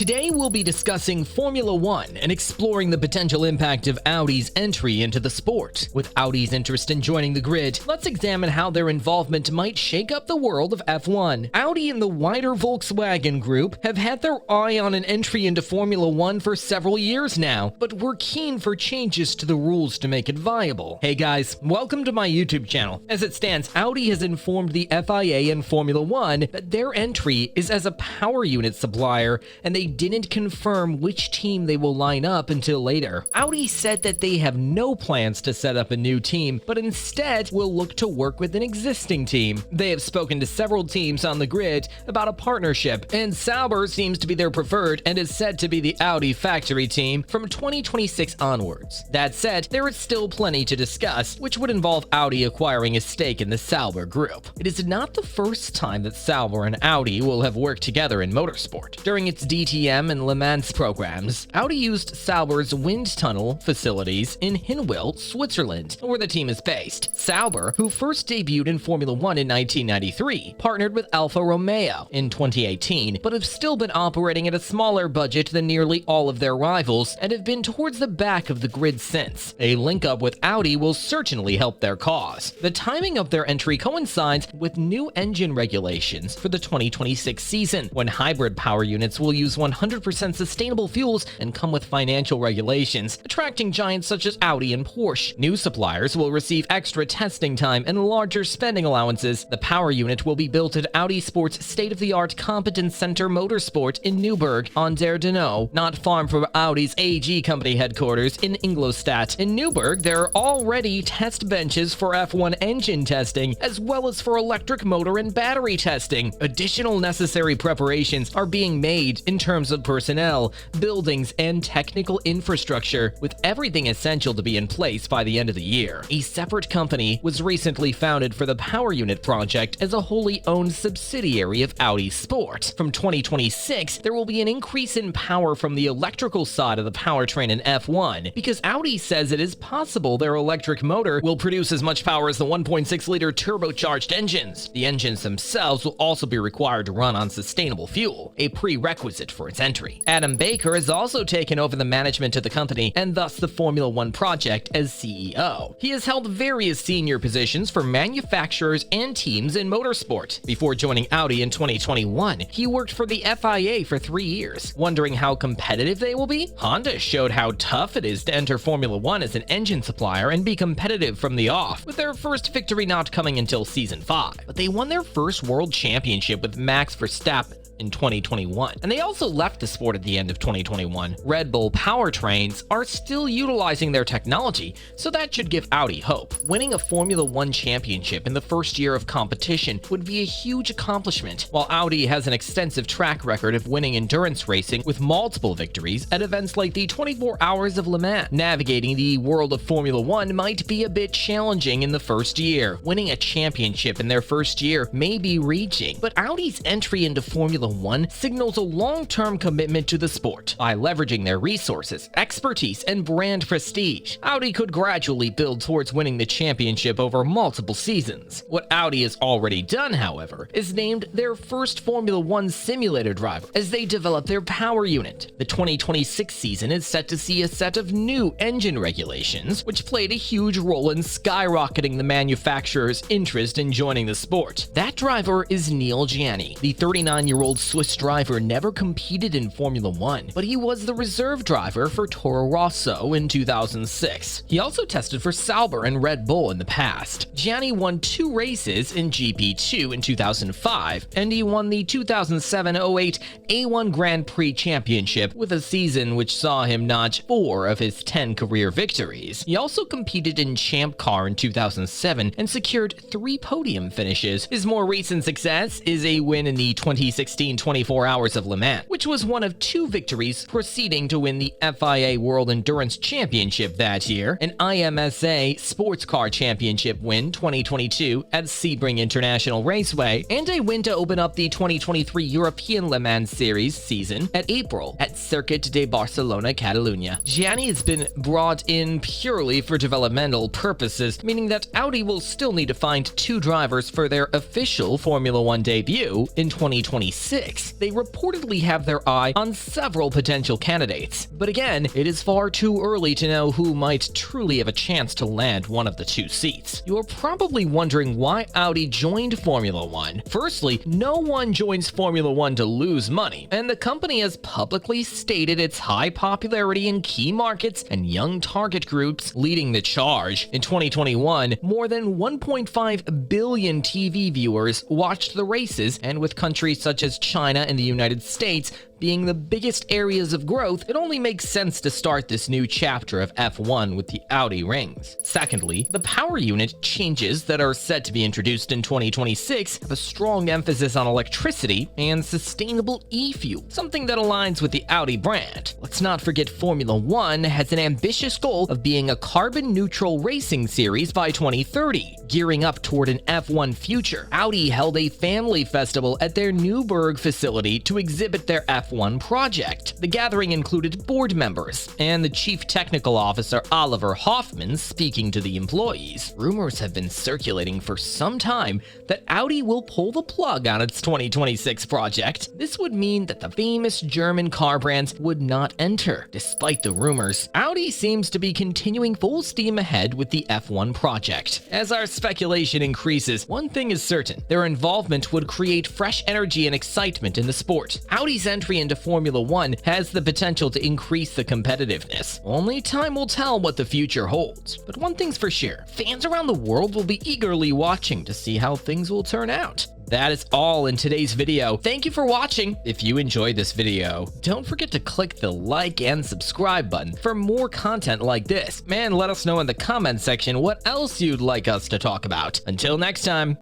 Today we'll be discussing Formula One and exploring the potential impact of Audi's entry into the sport. With Audi's interest in joining the grid, let's examine how their involvement might shake up the world of F1. Audi and the wider Volkswagen Group have had their eye on an entry into Formula One for several years now, but we're keen for changes to the rules to make it viable. Hey guys, welcome to my YouTube channel. As it stands, Audi has informed the FIA and Formula One that their entry is as a power unit supplier, and they didn't confirm which team they will line up until later. Audi said that they have no plans to set up a new team, but instead will look to work with an existing team. They have spoken to several teams on the grid about a partnership, and Sauber seems to be their preferred and is said to be the Audi factory team from 2026 onwards. That said, there is still plenty to discuss, which would involve Audi acquiring a stake in the Sauber group. It is not the first time that Sauber and Audi will have worked together in motorsport. During its DTM and Le Mans programs, Audi used Sauber's wind tunnel facilities in Hinwil, Switzerland, where the team is based. Sauber, who first debuted in Formula One in 1993, partnered with Alfa Romeo in 2018, but have still been operating at a smaller budget than nearly all of their rivals and have been towards the back of the grid since. A link-up with Audi will certainly help their cause. The timing of their entry coincides with new engine regulations for the 2026 season, when hybrid power units will use 100% sustainable fuels and come with financial regulations, attracting giants such as Audi and Porsche. New suppliers will receive extra testing time and larger spending allowances. The power unit will be built at Audi Sport's state-of-the-art competence center Motorsport in Newburgh on der Donau, not far from Audi's AG company headquarters in Ingolstadt. In Newburgh, there are already test benches for F1 engine testing, as well as for electric motor and battery testing. Additional necessary preparations are being made in terms of personnel, buildings, and technical infrastructure, with everything essential to be in place by the end of the year. A separate company was recently founded for the power unit project as a wholly owned subsidiary of Audi Sport. From 2026, there will be an increase in power from the electrical side of the powertrain in F1, because Audi says it is possible their electric motor will produce as much power as the 1.6-liter turbocharged engines. The engines themselves will also be required to run on sustainable fuel, a prerequisite for its entry. Adam Baker has also taken over the management of the company and thus the Formula One project as CEO. He has held various senior positions for manufacturers and teams in motorsport. Before joining Audi in 2021, he worked for the FIA for 3 years. Wondering how competitive they will be? Honda showed how tough it is to enter Formula One as an engine supplier and be competitive from the off, with their first victory not coming until Season 5. But they won their first world championship with Max Verstappen in 2021, and they also left the sport at the end of 2021. Red Bull powertrains are still utilizing their technology, so that should give Audi hope. Winning a Formula One championship in the first year of competition would be a huge accomplishment. While Audi has an extensive track record of winning endurance racing with multiple victories at events like the 24 Hours of Le Mans, navigating the world of Formula One might be a bit challenging in the first year. Winning a championship in their first year may be reaching, but Audi's entry into Formula One signals a long-term commitment to the sport. By leveraging their resources, expertise, and brand prestige, Audi could gradually build towards winning the championship over multiple seasons. What Audi has already done, however, is named their first Formula One simulator driver as they develop their power unit. The 2026 season is set to see a set of new engine regulations, which played a huge role in skyrocketing the manufacturer's interest in joining the sport. That driver is Neil Gianni. The 39-year-old Swiss driver never competed in Formula One, but he was the reserve driver for Toro Rosso in 2006. He also tested for Sauber and Red Bull in the past. Gianni won 2 races in GP2 in 2005, and he won the 2007-08 A1 Grand Prix Championship with a season which saw him notch 4 of his 10 career victories. He also competed in Champ Car in 2007 and secured 3 podium finishes. His more recent success is a win in the 2016 24 Hours of Le Mans, which was one of 2 victories proceeding to win the FIA World Endurance Championship that year, an IMSA Sports Car Championship win 2022 at Sebring International Raceway, and a win to open up the 2023 European Le Mans Series season at April at Circuit de Barcelona, Catalunya. Gianni has been brought in purely for developmental purposes, meaning that Audi will still need to find 2 drivers for their official Formula One debut in 2026. 2026. They reportedly have their eye on several potential candidates. But again, it is far too early to know who might truly have a chance to land one of the two seats. You're probably wondering why Audi joined Formula One. Firstly, no one joins Formula One to lose money, and the company has publicly stated its high popularity in key markets and young target groups leading the charge. In 2021, more than 1.5 billion TV viewers watched the races, and with countries such as China and the United States being the biggest areas of growth, it only makes sense to start this new chapter of F1 with the Audi rings. Secondly, the power unit changes that are set to be introduced in 2026 have a strong emphasis on electricity and sustainable e-fuel, something that aligns with the Audi brand. Let's not forget Formula One has an ambitious goal of being a carbon-neutral racing series by 2030, gearing up toward an F1 future. Audi held a family festival at their Newburgh facility to exhibit their F1 project. The gathering included board members and the chief technical officer Oliver Hoffman speaking to the employees. Rumors have been circulating for some time that Audi will pull the plug on its 2026 project. This would mean that the famous German car brands would not enter. Despite the rumors, Audi seems to be continuing full steam ahead with the F1 project. As our speculation increases, one thing is certain: their involvement would create fresh energy and excitement in the sport. Audi's entry into Formula One has the potential to increase the competitiveness. Only time will tell what the future holds. But one thing's for sure, fans around the world will be eagerly watching to see how things will turn out. That is all in today's video. Thank you for watching. If you enjoyed this video, don't forget to click the like and subscribe button for more content like this. And let us know in the comment section what else you'd like us to talk about. Until next time.